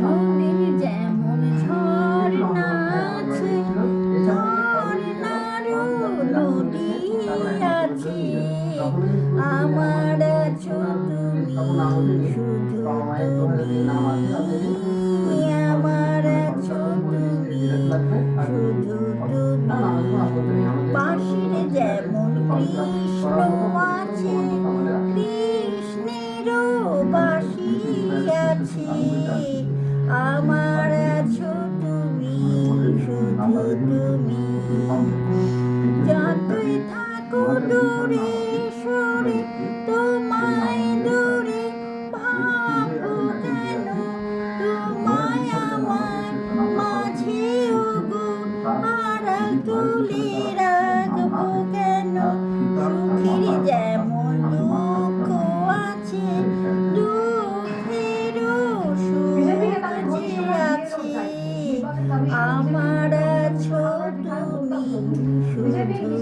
মনের যেমন ঝর্ণা আছে, ঝর্ণারও নদী আছে, আমার আছো তুমি, শুধু তুমি, আমার আছো তুমি, শুধু তুমি। বাঁশির যেমন কৃষ্ণ আছে, কৃষ্ণেরও বাঁশি আছে, আমার আছো তুমি, শুধু তুমি। যতই থাকো দূরে সরে, তোমায় দূরে ভাবো কেন, তোমায় আমার মাঝে ওগো আড়াল তুলে রাখবো কেন। সুখের যেমন দুঃখ আছে, দুঃখেরও সুখ যে আছে, আমার আছো তুমি, শুধু তুমি।